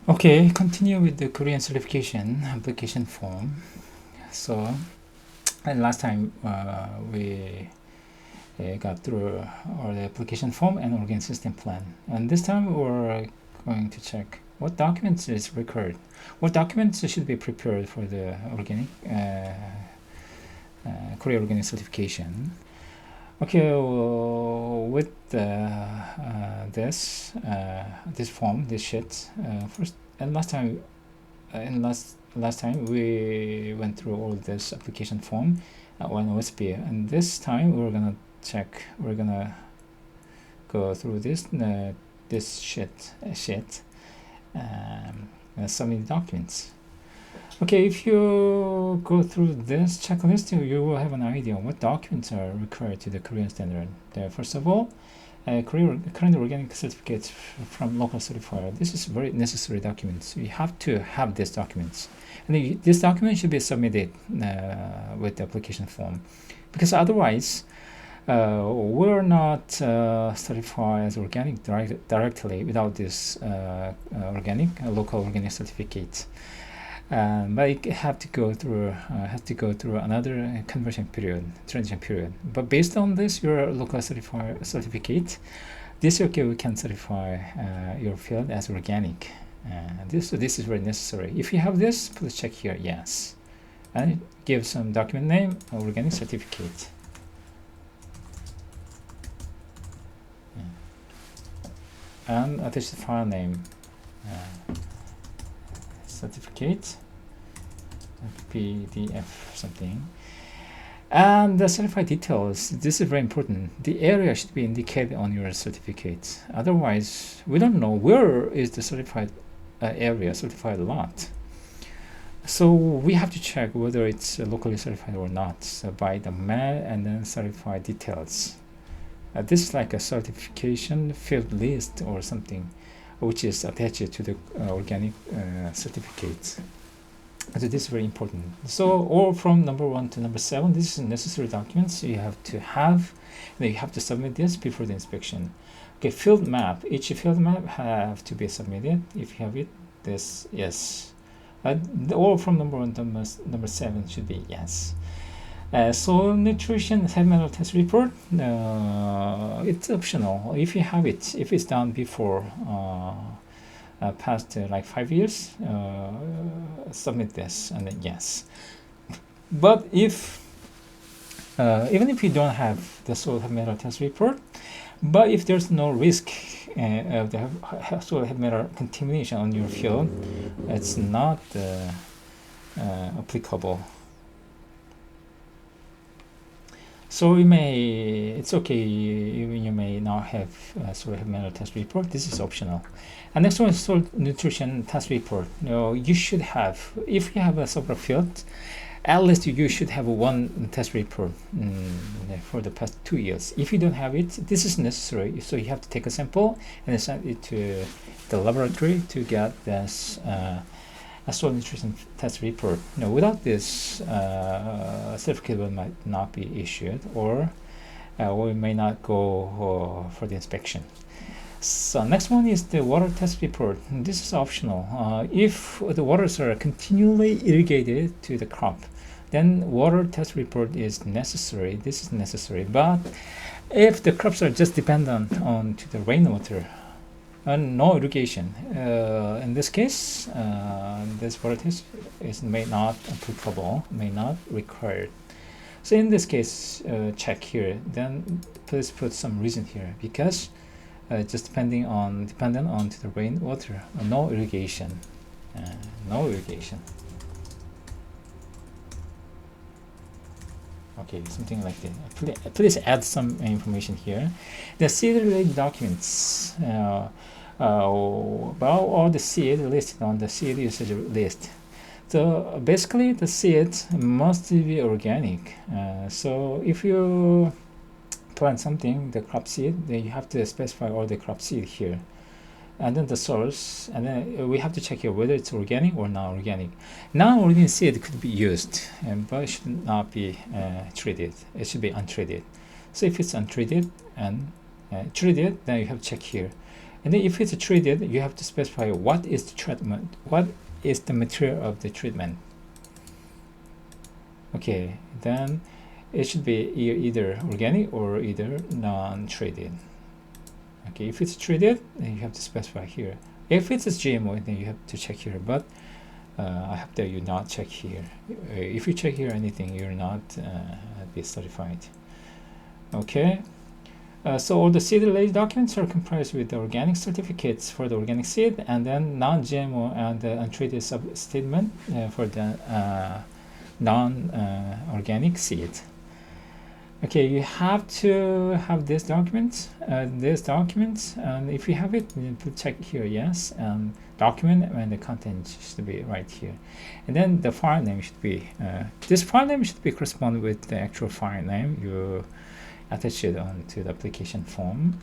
Okay, continue with the Korean certification application form. So, and last time we got through our application form and organic system plan, and this time we're going to check what documents is required, what documents should be prepared for the organic Korea organic certification. Okay, with this form, this sheet, first and last time, last time we went through all this application form on OSP, and this time we're gonna check. We're gonna go through this sheet, submit documents. Okay, if you go through this checklist, you will have an idea what documents are required to the Korean standard. First of all, current organic certificates from local certifier. This is very necessary documents. You have to have these documents, and this document should be submitted with the application form, because otherwise, we're not certified as organic directly without this local organic certificate. But it have to go through another conversion period, transition period. But based on this, your local certificate, this okay, we can certify your field as organic. This is very necessary. If you have this, please check here, yes, and give some document name, organic certificate. And attach the file name, certificate, PDF something, and the certified details. This is very important. The area should be indicated on your certificate. Otherwise, we don't know where is the certified area, certified lot. So we have to check whether it's locally certified or not, so by the map and then certified details. This is like a certification field list or something, which is attached to the organic certificates. So this is very important. So all from number 1 to number 7, this is necessary documents you have to have. And you have to submit this before the inspection. Okay, field map. Each field map have to be submitted. If you have it, this yes. All from number 1 to number 7 should be yes. Soil nutrition heavy metal test report, it's optional if you have it. If it's done before past like 5 years, submit this and then yes. But if even if you don't have the soil heavy metal test report, but if there's no risk of the soil heavy metal contamination on your field, it's not applicable. So it's okay, even you may not have soil heavy metal test report. This is optional. And next one is soil nutrition test report. You should have, if you have a separate field, at least you should have one test report for the past 2 years. If you don't have it, this is necessary. So you have to take a sample and send it to the laboratory to get this a soil nutrition test report. Without this, certificate might not be issued, or we may not go for the inspection. So next one is the water test report. This is optional. If the waters are continually irrigated to the crop, then water test report is necessary. This is necessary. But if the crops are just dependent on to the rainwater and no irrigation, in this case, this water test may not applicable, may not required. So in this case, check here. Then please put some reason here, because just dependent on to the rainwater, no irrigation, no irrigation. Okay, something like that. Please add some information here. The seed related documents. About all the seed listed on the seed usage list. So basically, the seed must be organic. So if you plant something, the crop seed, then you have to specify all the crop seed here, and then the source, and then we have to check here whether it's organic or non-organic. Non-organic seed could be used, but it should not be treated. It should be untreated. So if it's untreated and treated, then you have to check here And then if it's treated, you have to specify what is the treatment, what is the material of the treatment. Okay, then it should be either organic or either non-treated. Okay, if it's treated, then you have to specify here. If it's a GMO, then you have to check here, but I hope that you not check here. If you check here anything, you're not be certified. Okay. So all the seed-related documents are comprised with the organic certificates for the organic seed, and then non-GMO and the untreated statement for the non-organic seed. Okay, you have to have this document, and if you have it, you put check here, yes, and document, and the content should be right here. And then the file name should be, this file name should be correspond with the actual file name you attach it onto the application form.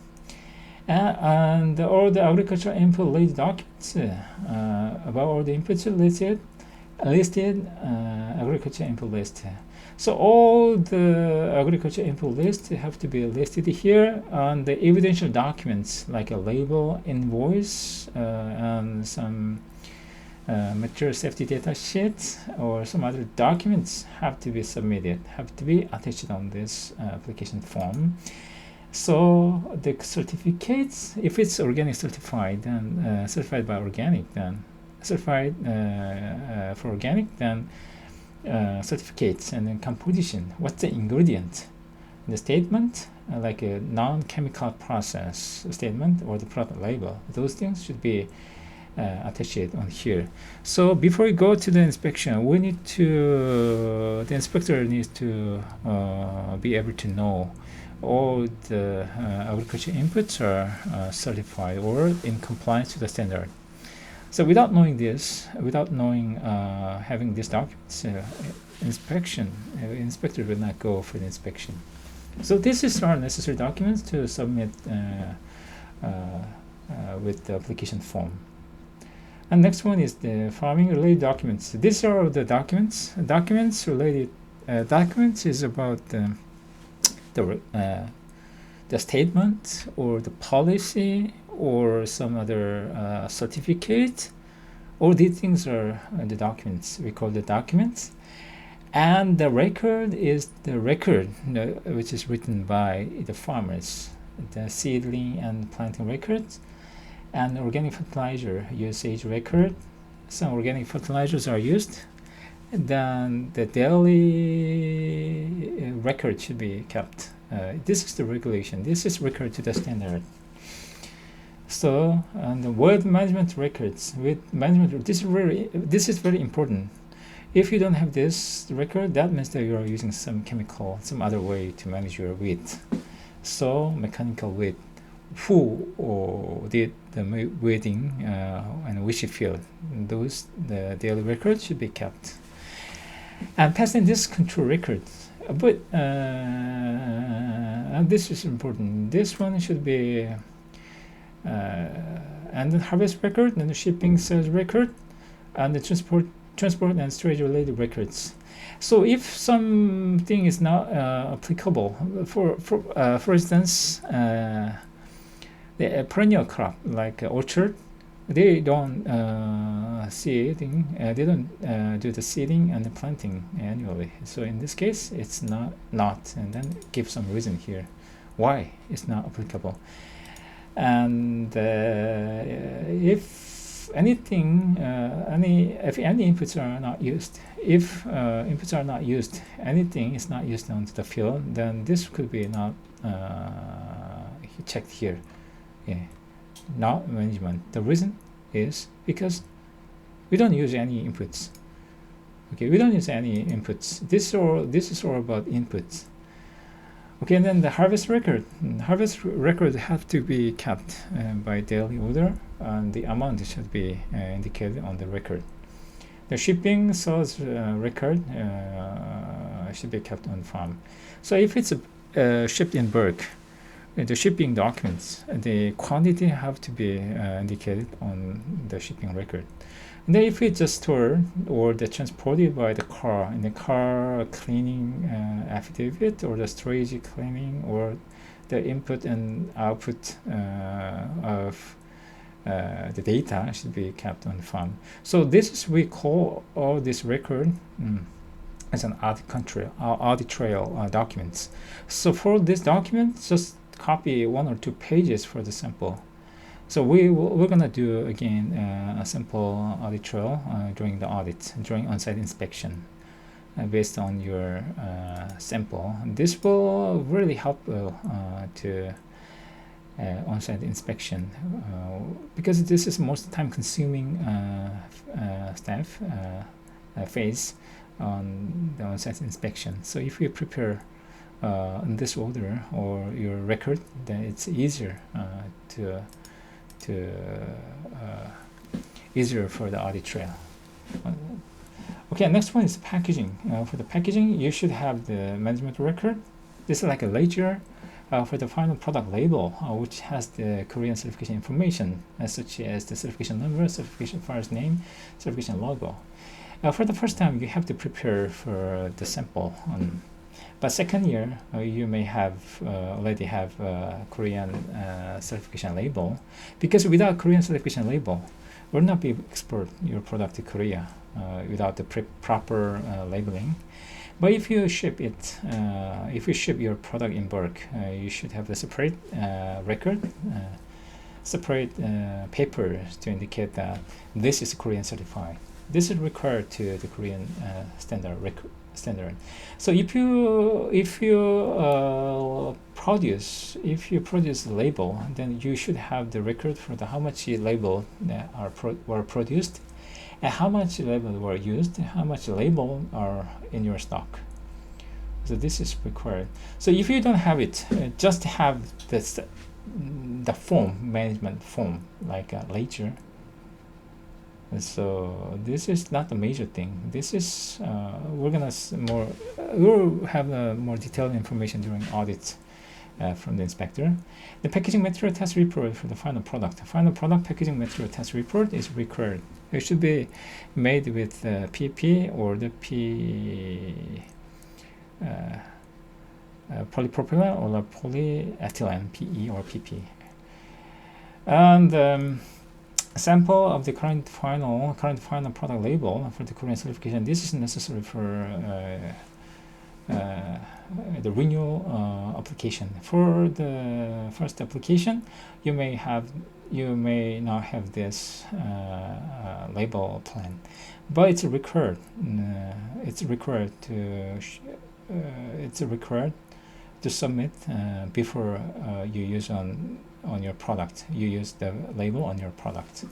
And all the agricultural input related documents about all the inputs listed agriculture input list. So all the agriculture input list have to be listed here, and the evidential documents like a label, invoice, and some material safety data sheets or some other documents have to be submitted, have to be attached on this application form. So the certificates, if it's organic certified, then certified by organic, then certified for organic, then certificates, and then composition, what's the ingredient, the statement, like a non-chemical process statement or the product label, those things should be attached on here. So before we go to the inspection, we need to, the inspector needs to be able to know all the agriculture inputs are certified or in compliance with the standard. So without knowing this, without knowing having these documents, inspector will not go for the inspection. So this is our necessary documents to submit with the application form. And next one is the farming related documents. These are the documents. Documents related documents is about the statement or the policy or some other certificate. All these things are the documents. We call the documents. And the record is the record which is written by the farmers, the seedling and planting records, and organic fertilizer usage record. Some organic fertilizers are used. Then the daily record should be kept. This is the regulation. This is record to the standard. So, and the word management records with management. This is very important. If you don't have this record, that means that you are using some chemical, some other way to manage your wheat. So mechanical wheat. Who did the weeding and which field? Those the daily records should be kept. And pest and disease control records. But and this is important. This one should be and the harvest record, and the shipping sales record, and the transport and storage related records. So if something is not applicable, for instance, the perennial crop like orchard, they don't seeding, they don't do the seeding and the planting annually. So in this case, it's not, and then give some reason here why it's not applicable. And if anything, if any inputs are not used, if inputs are not used, anything is not used onto the field, then this could be not checked here. Yeah, not management. The reason is because we don't use any inputs. Okay, we don't use any inputs. This is all about inputs. Okay, and then the harvest record. Harvest record have to be kept by daily order, and the amount should be indicated on the record. The shipping sales record should be kept on farm. So if it's shipped in bulk, the shipping documents, the quantity have to be indicated on the shipping record. And then if it's just stored or the transported by the car, in the car cleaning affidavit, or the storage cleaning, or the input and output of the data should be kept on the file. So this is, we call all this record as an audit trail documents. So for this document, just copy 1 or 2 pages for the sample. So we're gonna do again a simple audit trail during the audit, during on-site inspection, based on your sample. This will really help to on-site inspection because this is most time-consuming phase on the on-site inspection. So if you prepare in this order or your record, then it's easier easier for the audit trail. Okay, next one is packaging. For the packaging, you should have the management record. This is like a ledger for the final product label, which has the Korean certification information, such as the certification number, certification file's name, certification logo. For the first time, you have to prepare for the sample. But second year, you may have already have Korean certification label, because without Korean certification label, will not be able to export your product to Korea without the proper labeling. But if you ship it, if you ship your product in bulk, you should have a separate record, separate paper to indicate that this is Korean certified. This is required to the Korean standard. So if you produce the label, then you should have the record for the how much label were produced, and how much label were used, and how much label are in your stock. So this is required. So if you don't have it, just have this the form, management form, like a ledger. So this is not a major thing. This is we're gonna we'll have more detailed information during audit from the inspector. The packaging material test report for the final product. The final product packaging material test report is required. It should be made with PP or the polypropylene or polyethylene, PE or PP. And sample of the current final product label for the Korean certification. This is necessary for the renewal application. For the first application, you may not have this label plan, but it's required. It's required to submit before you use on your product. You use the label on your product.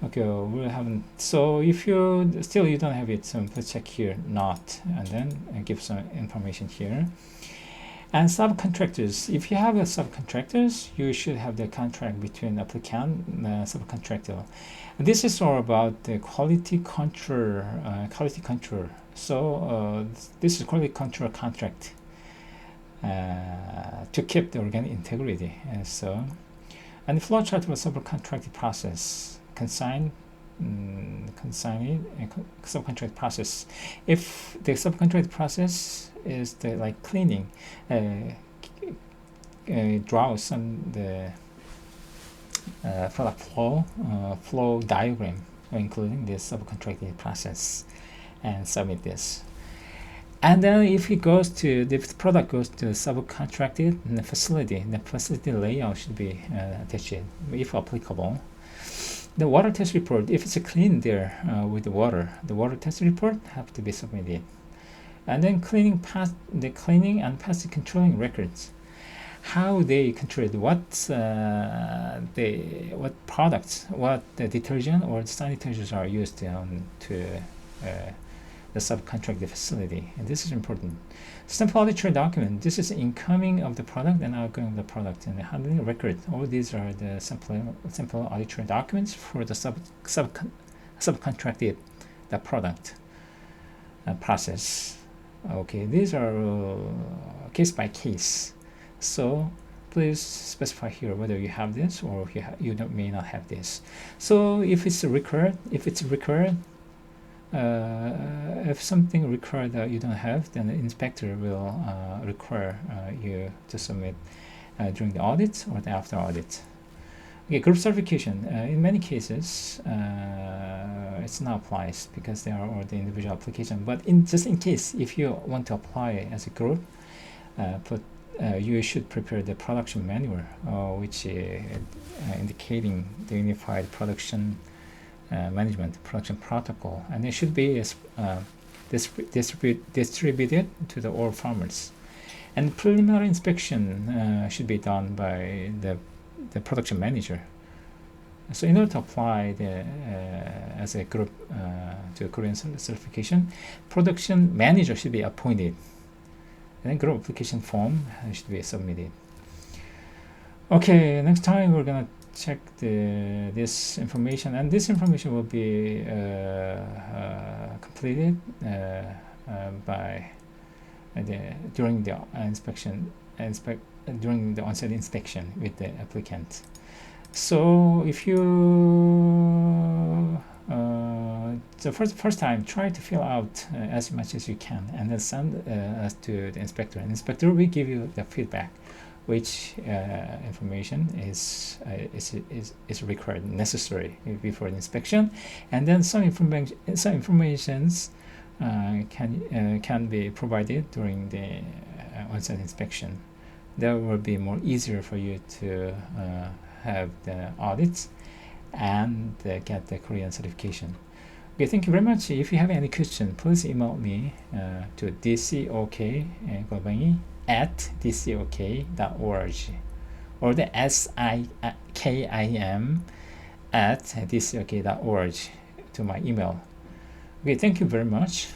Okay, we haven't. So if you don't have it, so please check here not, and then give some information here. And subcontractors. If you have a subcontractors, you should have the contract between applicant and subcontractor. And this is all about the quality control. So this is quality control contract. To keep the organic integrity. And the flowchart for subcontracting process, subcontract process. If the subcontract process is the like cleaning, draws some the product flow diagram, including this subcontracting process, and submit this. And then if the product goes to subcontracted the facility layout should be attached, if applicable. The water test report, if it's clean there with the water test report have to be submitted. And then the cleaning and pest controlling records. How they controlled, what products, what the detergent or the sanitizers are used to the subcontracted facility, and this is important. Sample audit trail document. This is incoming of the product and outgoing of the product, and the handling record. All these are the sample audit trail documents for the subcontracted the product process. Okay, these are case by case. So please specify here whether you have this or you may not have this. So if it's required, if something required that you don't have, then the inspector will require you to submit during the audit or the after audit. Okay, group certification. In many cases, it's not applies because they are already individual application. But just in case, if you want to apply as a group, you should prepare the production manual, which indicating the unified production management production protocol, and it should be distributed to the all farmers. And preliminary inspection should be done by the production manager. So in order to apply as a group to Korean certification, production manager should be appointed, and then group application form should be submitted. Okay, next time we're gonna check this information, and this information will be completed by during the during the on-site inspection with the applicant. So if you the first time, try to fill out as much as you can, and then send us to the inspector. And inspector will give you the feedback, which information is required, necessary before the inspection, and then some informations can be provided during the on-site inspection. That will be more easier for you to have the audits and get the Korean certification. Okay, thank you very much. If you have any question, please email me to dcok@dcok.org or the sikim@dcok.org to my email. Okay, thank you very much.